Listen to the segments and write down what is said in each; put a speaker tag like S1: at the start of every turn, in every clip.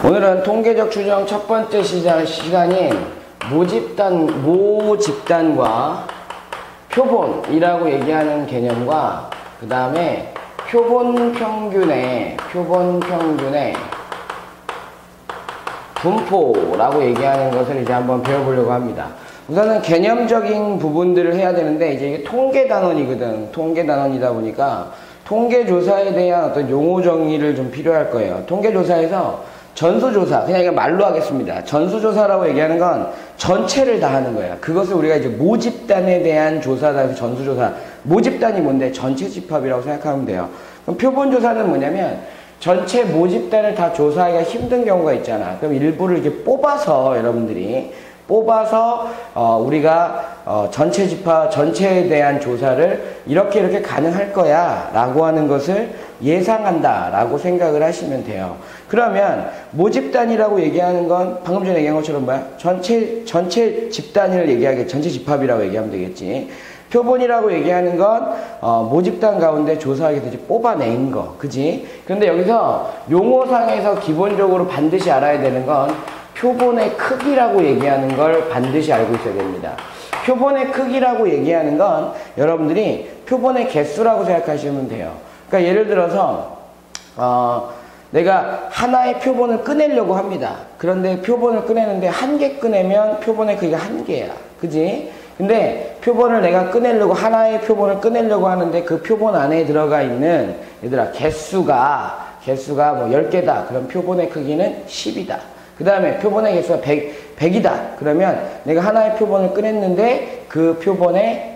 S1: 오늘은 통계적 추정 첫 번째 시간인 모집단과 표본이라고 얘기하는 개념과 그 다음에 표본 평균의 분포라고 얘기하는 것을 이제 한번 배워보려고 합니다. 우선은 개념적인 부분들을 해야 되는데 이제 이게 통계 단원이거든. 통계 단원이다 보니까 통계조사에 대한 어떤 용어 정의를 좀 필요할 거예요. 통계조사에서 전수조사, 그냥 이거 말로 하겠습니다. 전수조사라고 얘기하는 건 전체를 다 하는 거예요. 그것을 우리가 이제 모집단에 대한 조사다 해서 전수조사. 모집단이 뭔데? 전체 집합이라고 생각하면 돼요. 그럼 표본조사는 뭐냐면 전체 모집단을 다 조사하기가 힘든 경우가 있잖아. 그럼 일부를 이렇게 여러분들이 뽑아서 우리가 전체 집합, 전체에 대한 조사를 이렇게 가능할 거야 라고 하는 것을 예상한다 라고 생각을 하시면 돼요. 그러면 모집단이라고 얘기하는 건 방금 전에 얘기한 것처럼 뭐야? 전체 집단을 얘기하겠지. 전체 집합이라고 얘기하면 되겠지. 표본이라고 얘기하는 건 모집단 가운데 조사하게 되지 뽑아낸 거, 그지? 그런데 여기서 용어상에서 기본적으로 반드시 알아야 되는 건 표본의 크기라고 얘기하는 걸 반드시 알고 있어야 됩니다. 표본의 크기라고 얘기하는 건 여러분들이 표본의 개수라고 생각하시면 돼요. 그러니까 예를 들어서 내가 하나의 표본을 꺼내려고 합니다. 그런데 표본을 꺼내는데 한 개 꺼내면 표본의 크기가 한 개야, 그지? 근데 표본을 내가 꺼내려고 하나의 표본을 꺼내려고 하는데 그 표본 안에 들어가 있는 얘들아 개수가 뭐 10개다. 그럼 표본의 크기는 10이다. 그 다음에 표본의 개수가 100이다. 그러면 내가 하나의 표본을 꺼냈는데 그 표본의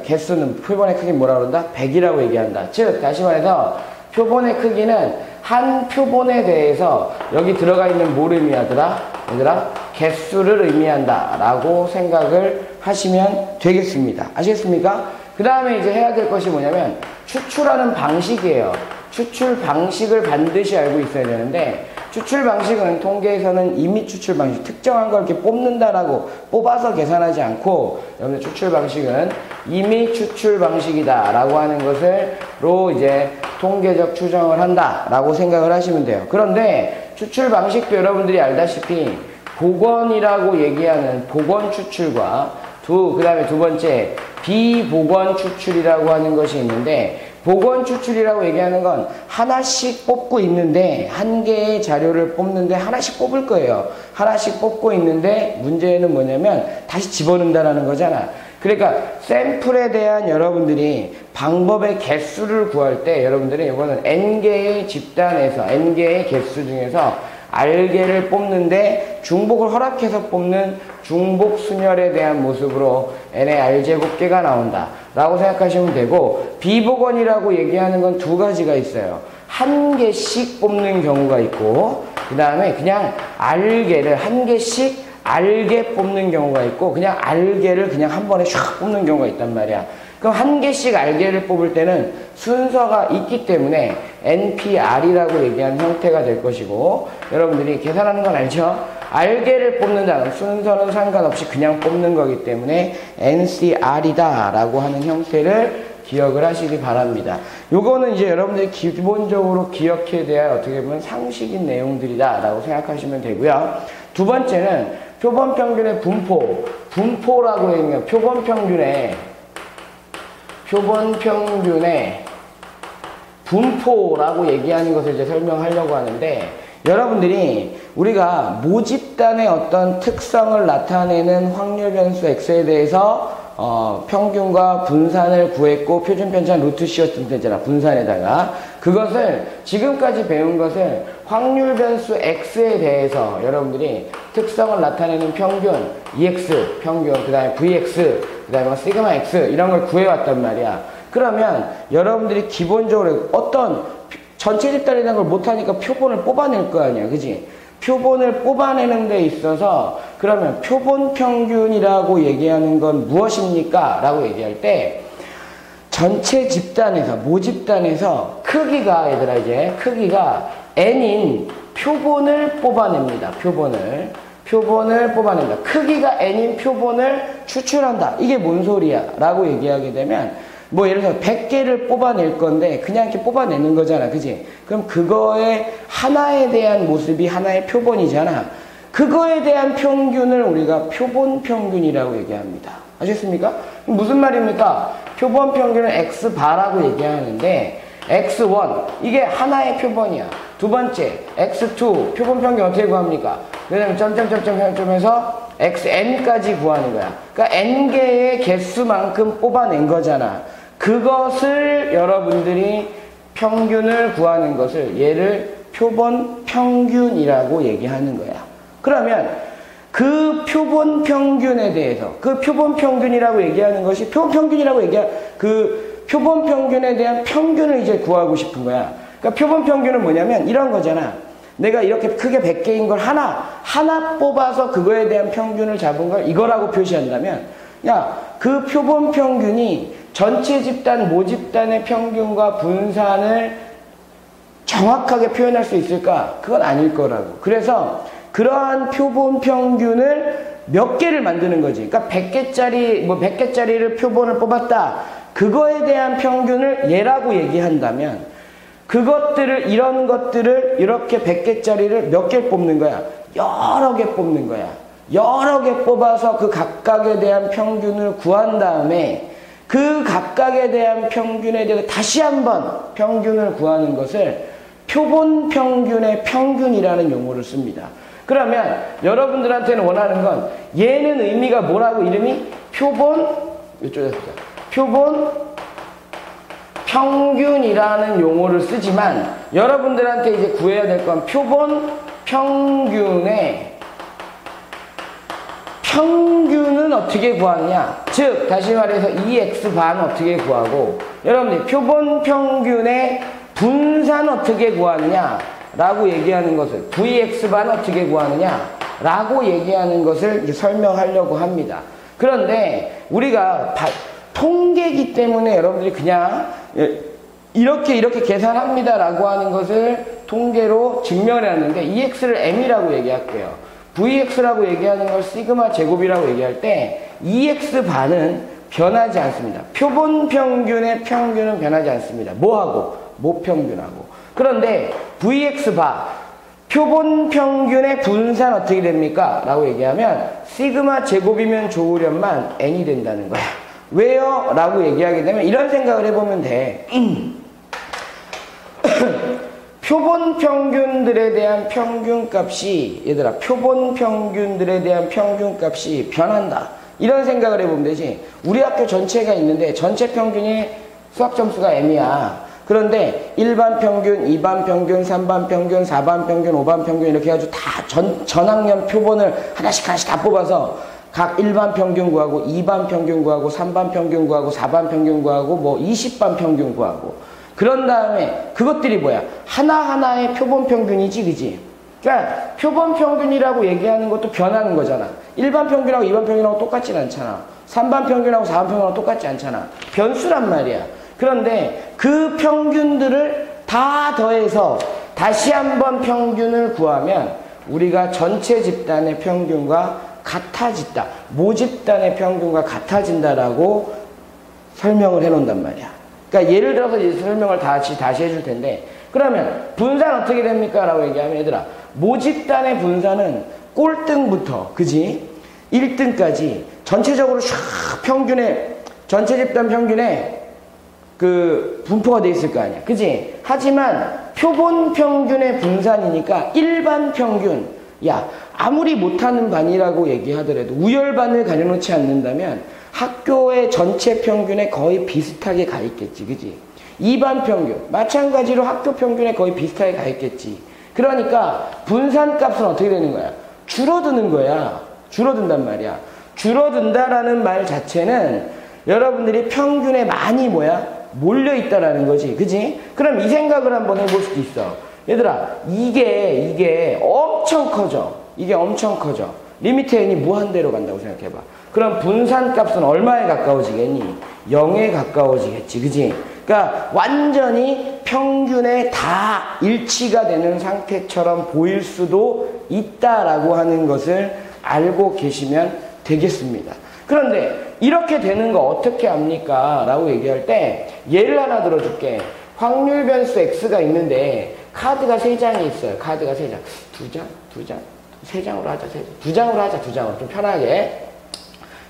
S1: 개수는 표본의 크기 뭐라 그런다? 100이라고 얘기한다. 즉 다시 말해서 표본의 크기는 한 표본에 대해서 여기 들어가 있는 뭘 의미하더라? 얘들아 개수를 의미한다 라고 생각을 하시면 되겠습니다. 아시겠습니까? 그 다음에 이제 해야 될 것이 뭐냐면 추출하는 방식이에요. 추출 방식을 반드시 알고 있어야 되는데 추출 방식은 통계에서는 임의 추출 방식, 특정한 걸 이렇게 뽑는다라고 뽑아서 계산하지 않고 여러분들 추출 방식은 임의 추출 방식이다 라고 하는 것으로 이제 통계적 추정을 한다 라고 생각을 하시면 돼요. 그런데 추출 방식도 여러분들이 알다시피 복원이라고 얘기하는 복원 추출과 그 다음에 두 번째 비복원 추출이라고 하는 것이 있는데 복원 추출이라고 얘기하는 건 하나씩 뽑고 있는데 한 개의 자료를 뽑는데 하나씩 뽑을 거예요. 하나씩 뽑고 있는데 문제는 뭐냐면 다시 집어넣는다라는 거잖아. 그러니까 샘플에 대한 여러분들이 방법의 개수를 구할 때 여러분들이 이거는 n개의 집단에서 n개의 개수 중에서 R개를 뽑는데 중복을 허락해서 뽑는 중복 순열에 대한 모습으로 n의 R제곱개가 나온다 라고 생각하시면 되고, 비복원이라고 얘기하는 건 두 가지가 있어요. 한 개씩 뽑는 경우가 있고 그 다음에 그냥 R개를 한 개씩 R개 뽑는 경우가 있고 그냥 R개를 그냥 한 번에 샥 뽑는 경우가 있단 말이야. 그럼 한 개씩 R개를 뽑을 때는 순서가 있기 때문에 NPR이라고 얘기하는 형태가 될 것이고, 여러분들이 계산하는 건 알죠? R개를 뽑는다는 순서는 상관없이 그냥 뽑는 거기 때문에 NCR이다 라고 하는 형태를 기억을 하시기 바랍니다. 요거는 이제 여러분들이 기본적으로 기억해야 될 어떻게 보면 상식인 내용들이다 라고 생각하시면 되고요. 두 번째는 표본 평균의 분포라고 얘기해요. 표본 평균의 분포라고 얘기하는 것을 이제 설명하려고 하는데, 여러분들이 우리가 모집단의 어떤 특성을 나타내는 확률 변수 X에 대해서 평균과 분산을 구했고 표준 편차는 루트 씌웠던 때잖아. 분산에다가 그것을 지금까지 배운 것을 확률 변수 X에 대해서 여러분들이 특성을 나타내는 평균 EX 평균, 그 다음에 VX, 그 다음에 시그마 X 이런 걸 구해왔단 말이야. 그러면 여러분들이 기본적으로 어떤 전체 집단이라는 걸 못하니까 표본을 뽑아낼 거 아니야, 그지? 표본을 뽑아내는 데 있어서 그러면 표본 평균이라고 얘기하는 건 무엇입니까? 라고 얘기할 때 전체 집단에서 모집단에서 크기가 얘들아 이제 크기가 n인 표본을 뽑아냅니다. 표본을 뽑아낸다. 크기가 n인 표본을 추출한다. 이게 뭔 소리야? 라고 얘기하게 되면 뭐 예를 들어서 100개를 뽑아낼 건데 그냥 이렇게 뽑아내는 거잖아. 그지? 그럼 그거의 하나에 대한 모습이 하나의 표본이잖아. 그거에 대한 평균을 우리가 표본 평균이라고 얘기합니다. 아셨습니까? 무슨 말입니까? 표본 평균은 X바라고 얘기하는데 X1 이게 하나의 표본이야. 두 번째 X2 표본 평균 어떻게 구합니까? 왜냐면 점점점점점점해서 XN까지 구하는 거야. 그러니까 N개의 개수만큼 뽑아낸 거잖아. 그것을 여러분들이 평균을 구하는 것을 얘를 표본 평균이라고 얘기하는 거야. 그러면 그 표본 평균에 대해서 그 표본 평균이라고 얘기하는 것이 표본 평균이라고 얘기한 그 표본 평균에 대한 평균을 이제 구하고 싶은 거야. 그러니까 표본 평균은 뭐냐면 이런 거잖아. 내가 이렇게 크게 100개인 걸 하나 뽑아서 그거에 대한 평균을 잡은 걸 이거라고 표시한다면 야, 그 표본 평균이 전체 집단, 모집단의 평균과 분산을 정확하게 표현할 수 있을까? 그건 아닐 거라고. 그래서 그러한 표본 평균을 몇 개를 만드는 거지. 그러니까 100개짜리, 뭐 100개짜리를 표본을 뽑았다. 그거에 대한 평균을 얘라고 얘기한다면 그것들을, 이런 것들을 이렇게 100개짜리를 몇 개 뽑는 거야? 여러 개 뽑는 거야. 여러 개 뽑아서 그 각각에 대한 평균을 구한 다음에 그 각각에 대한 평균에 대해서 다시 한번 평균을 구하는 것을 표본 평균의 평균이라는 용어를 씁니다. 그러면 여러분들한테는 원하는 건 얘는 의미가 뭐라고 이름이 표본 평균이라는 용어를 쓰지만 여러분들한테 이제 구해야 될 건 표본 평균의 평균은 어떻게 구하느냐? 즉 다시 말해서 2x반 어떻게 구하고 여러분들 표본 평균의 분산 어떻게 구하느냐? 라고 얘기하는 것을 vx반 어떻게 구하느냐? 라고 얘기하는 것을 이제 설명하려고 합니다. 그런데 우리가 통계이기 때문에 여러분들이 그냥 이렇게 계산합니다 라고 하는 것을 통계로 증명을 하는데 EX를 M이라고 얘기할게요. VX라고 얘기하는 걸 시그마 제곱이라고 얘기할 때 EX반은 변하지 않습니다. 표본 평균의 평균은 변하지 않습니다. 뭐하고? 모평균하고. 그런데 VX바 표본 평균의 분산 어떻게 됩니까? 라고 얘기하면 시그마 제곱이면 좋으련만 N이 된다는 거야. 왜요? 라고 얘기하게 되면 이런 생각을 해보면 돼. 표본 평균들에 대한 평균값이 얘들아 표본 평균들에 대한 평균값이 변한다. 이런 생각을 해보면 되지. 우리 학교 전체가 있는데 전체 평균이 수학 점수가 M이야. 그런데 1반 평균, 2반 평균, 3반 평균, 4반 평균, 5반 평균 이렇게 해가지고 다 전학년 표본을 하나씩 다 뽑아서 각 1반 평균 구하고 2반 평균 구하고 3반 평균 구하고 4반 평균 구하고 뭐 20반 평균 구하고 그런 다음에 그것들이 뭐야? 하나하나의 표본 평균이지, 그지? 그러니까 표본 평균이라고 얘기하는 것도 변하는 거잖아. 1반 평균하고 2반 평균하고 똑같진 않잖아. 3반 평균하고 4반 평균하고 똑같지 않잖아. 변수란 말이야. 그런데 그 평균들을 다 더해서 다시 한번 평균을 구하면 우리가 전체 집단의 평균과 같아진다. 모집단의 평균과 같아진다라고 설명을 해놓는단 말이야. 그러니까 예를 들어서 이제 설명을 다시 해줄 텐데 그러면 분산 어떻게 됩니까? 라고 얘기하면 얘들아 모집단의 분산은 꼴등부터 그지? 1등까지 전체적으로 샥 평균에 전체 집단 평균에 그 분포가 돼 있을 거 아니야. 그지? 하지만 표본 평균의 분산이니까 일반 평균 야 아무리 못하는 반이라고 얘기하더라도 우열반을 가려놓지 않는다면 학교의 전체 평균에 거의 비슷하게 가 있겠지. 그지? 2반 평균 마찬가지로 학교 평균에 거의 비슷하게 가 있겠지. 그러니까 분산값은 어떻게 되는 거야? 줄어드는 거야. 줄어든단 말이야. 줄어든다라는 말 자체는 여러분들이 평균에 많이 몰려있다라는 거지. 그지? 그럼 이 생각을 한번 해볼 수도 있어. 얘들아 이게 엄청 커져. 이게 엄청 커져. 리미트 n이 무한대로 간다고 생각해봐. 그럼 분산값은 얼마에 가까워지겠니? 0에 가까워지겠지. 그지? 그러니까 완전히 평균에 다 일치가 되는 상태처럼 보일 수도 있다라고 하는 것을 알고 계시면 되겠습니다. 그런데 이렇게 되는 거 어떻게 합니까? 라고 얘기할 때 예를 하나 들어줄게. 확률 변수 x가 있는데 카드가 3장이 있어요. 카드가 3장. 2장? 2장? 3장으로 하자. 2장으로 하자. 2장으로. 좀 편하게.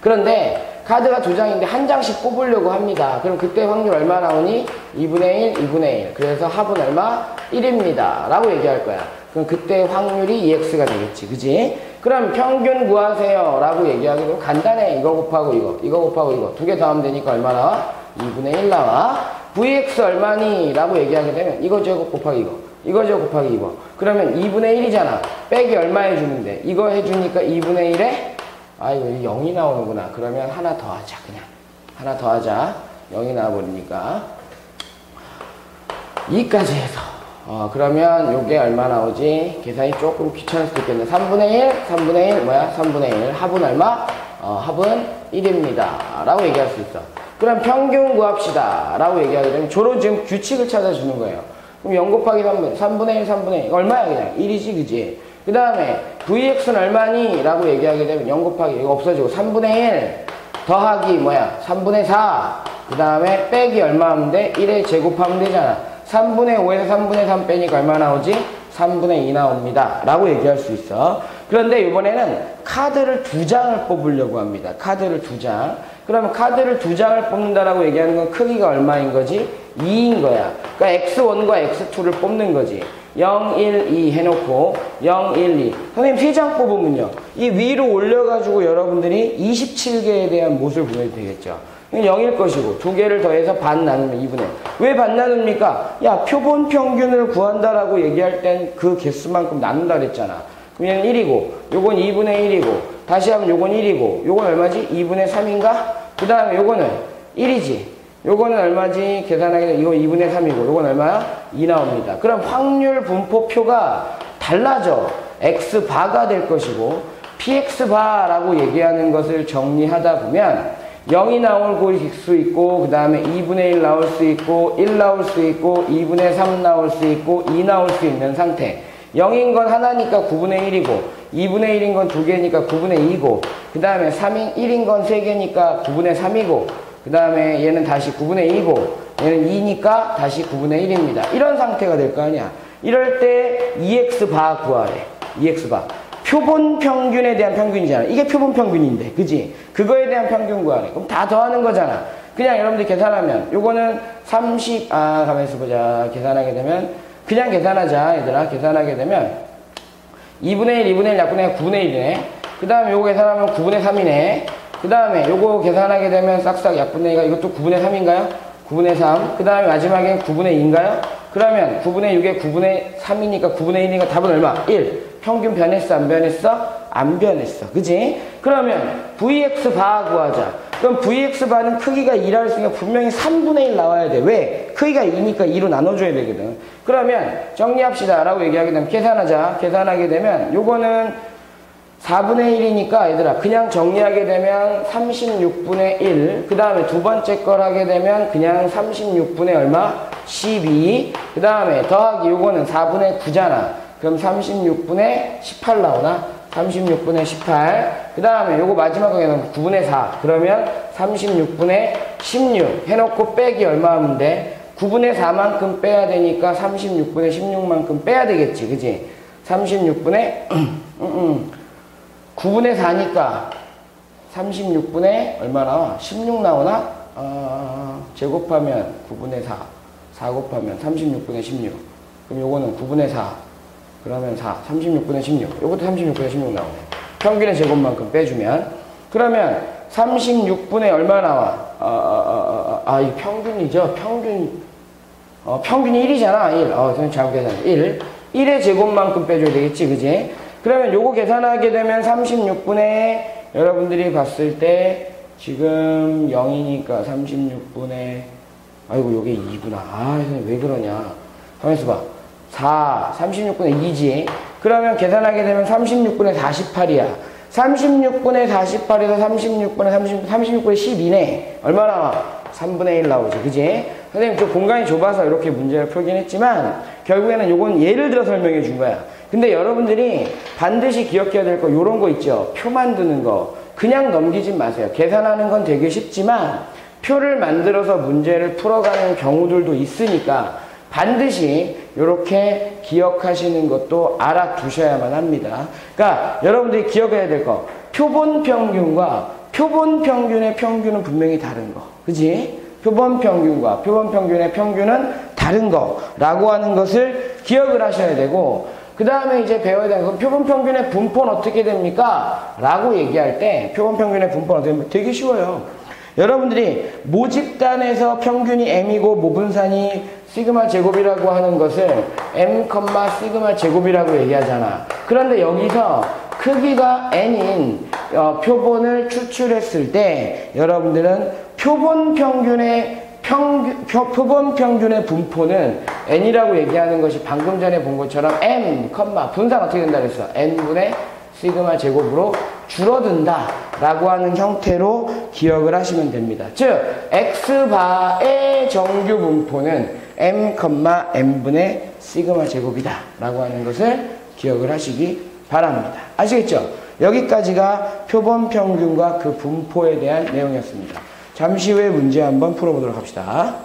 S1: 그런데 카드가 2장인데 한 장씩 뽑으려고 합니다. 그럼 그때 확률 얼마 나오니? 2분의 1, 2분의 1. 그래서 합은 얼마? 1입니다. 라고 얘기할 거야. 그럼 그때 확률이 2x가 되겠지. 그지? 그럼 평균 구하세요. 라고 얘기하게 되면 간단해. 이거 곱하고 이거 곱하고 이거. 두 개 더하면 되니까 얼마 나와? 2분의 1 나와. vx 얼마니? 라고 얘기하게 되면 이거 제곱 곱하기 이거 제곱 곱하기 이거. 그러면 2분의 1이잖아. 빼기 얼마 해주는데? 이거 해주니까 2분의 1에 아이고 0이 나오는구나. 그러면 하나 더 하자. 그냥 하나 더 하자. 0이 나와버리니까 2까지 해서 그러면 요게 얼마 나오지? 계산이 조금 귀찮을 수도 있겠네. 3분의 1, 3분의 1 뭐야? 3분의 1 합은 얼마? 합은 1입니다 라고 얘기할 수 있어. 그럼 평균 구합시다 라고 얘기하게 되면 주로 지금 규칙을 찾아주는 거예요. 그럼 0 곱하기 3분의 1, 3분의 1 얼마야? 그냥 1이지 그지? 그 다음에 vx는 얼마니? 라고 얘기하게 되면 0 곱하기 이거 없어지고 3분의 1 더하기 뭐야? 3분의 4 그 다음에 빼기 얼마 하면 돼? 1에 제곱하면 되잖아. 3분의 5에서 3분의 3 빼니까 얼마 나오지? 3분의 2 나옵니다 라고 얘기할 수 있어. 그런데 이번에는 카드를 2장을 뽑으려고 합니다. 카드를 2장. 그러면 카드를 2장을 뽑는다라고 얘기하는 건 크기가 얼마인 거지? 2인 거야. 그러니까 x1과 x2를 뽑는 거지. 0, 1, 2 해놓고 0, 1, 2 선생님 3장 뽑으면요 이 위로 올려가지고 여러분들이 27개에 대한 못을 보내도 되겠죠. 0일 것이고 2개를 더해서 반 나누면 2분의 1. 왜 반 나눕니까? 야 표본 평균을 구한다라고 얘기할 땐 그 개수만큼 나눈다 그랬잖아. 그럼 얘는 1이고 요건 2분의 1이고 다시 하면 요건 1이고 요건 얼마지? 2분의 3인가? 그 다음에 요거는 1이지. 요거는 얼마지? 계산하게 되면 이거 2분의 3이고 요건 얼마야? 2 나옵니다. 그럼 확률 분포표가 달라져. x바가 될 것이고 px바라고 얘기하는 것을 정리하다 보면 0이 나올 수 있고 그 다음에 2분의 1 나올 수 있고 1 나올 수 있고 2분의 3 나올 수 있고 2 나올 수 있는 상태. 0인 건 하나니까 9분의 1이고 2분의 1인 건 2개니까 9분의 2고 그 다음에 1인 건 3개니까 9분의 3이고 그 다음에 얘는 다시 9분의 2고 얘는 2니까 다시 9분의 1입니다. 이런 상태가 될 거 아니야. 이럴 때 2x바 구하래. 2x바. 표본 평균에 대한 평균이잖아. 이게 표본 평균인데 그지? 그거에 대한 평균 구하래. 그럼 다 더하는 거잖아. 그냥 여러분들 계산하면 요거는 가만있어 보자. 계산하게 되면 그냥 계산하자 얘들아. 계산하게 되면 2분의 1, 2분의 1 약분해 9분의 1이네. 그 다음에 요거 계산하면 9분의 3이네. 그 다음에 요거 계산하게 되면 싹싹 약분의 2가 이것도 9분의 3인가요? 9분의 3. 그 다음에 마지막엔 9분의 2인가요? 그러면 9분의 6에 9분의 3이니까 9분의 1이니까 답은 얼마? 1. 평균 변했어? 안 변했어? 안 변했어. 그지? 그러면 vx바 구하자. 그럼 vx바는 크기가 2라 했으니까 분명히 3분의 1 나와야 돼. 왜? 크기가 2니까 2로 나눠줘야 되거든. 그러면 정리합시다 라고 얘기하게 되면 계산하자. 계산하게 되면 요거는 4분의 1이니까 얘들아 그냥 정리하게 되면 36분의 1. 그 다음에 두 번째 걸 하게 되면 그냥 36분의 얼마? 12. 그 다음에 더하기 요거는 4분의 9잖아. 그럼 36분의 18 나오나? 36분의 18. 그 다음에 요거 마지막에는 9분의 4. 그러면 36분의 16 해놓고 빼기 얼마 하면 돼? 9분의 4만큼 빼야 되니까 36분의 16만큼 빼야 되겠지. 그지? 36분의 9분의 4니까 36분의 얼마 나와? 16 나오나? 제곱하면 9분의 4. 4 곱하면 36분의 16. 그럼 요거는 9분의 4. 그러면 36분의 16. 요것도 36분의 16 나오네. 평균의 제곱만큼 빼주면. 그러면 36분의 얼마 나와? 이 평균이죠. 평균이 1이잖아. 1. 선생님 잘못 계산해. 1. 1의 제곱만큼 빼줘야 되겠지. 그지? 그러면 요거 계산하게 되면 36분의 여러분들이 봤을 때 지금 0이니까 36분의 아이고 요게 2구나. 선생님 왜 그러냐. 가만있어 봐. 36분의 2지. 그러면 계산하게 되면 36분의 48이야. 36분의 48에서 36분의 12네. 얼마 나와? 3분의 1 나오지. 그지? 선생님 저 공간이 좁아서 이렇게 문제를 풀긴 했지만 결국에는 요건 예를 들어 설명해 준 거야. 근데 여러분들이 반드시 기억해야 될 거 요런 거 있죠. 표 만드는 거. 그냥 넘기지 마세요. 계산하는 건 되게 쉽지만 표를 만들어서 문제를 풀어가는 경우들도 있으니까 반드시 이렇게 기억하시는 것도 알아두셔야만 합니다. 그러니까 여러분들이 기억해야 될 거, 표본 평균과 표본 평균의 평균은 분명히 다른 거. 그지? 표본 평균과 표본 평균의 평균은 다른 거라고 하는 것을 기억을 하셔야 되고, 그 다음에 이제 배워야 되는 건 표본 평균의 분포는 어떻게 됩니까? 라고 얘기할 때 표본 평균의 분포는 어떻게 됩니까? 되게 쉬워요. 여러분들이 모집단에서 평균이 m이고 모분산이 시그마 제곱이라고 하는 것을 m, 시그마 제곱이라고 얘기하잖아. 그런데 여기서 크기가 n인 표본을 추출했을 때 여러분들은 표본 평균의 분포는 n이라고 얘기하는 것이 방금 전에 본 것처럼 m, 분산 어떻게 된다 그랬어? n분의 시그마 제곱으로 줄어든다 라고 하는 형태로 기억을 하시면 됩니다. 즉 x바의 정규 분포는 m, n분의 시그마 제곱이다 라고 하는 것을 기억을 하시기 바랍니다. 아시겠죠? 여기까지가 표본 평균과 그 분포에 대한 내용이었습니다. 잠시 후에 문제 한번 풀어보도록 합시다.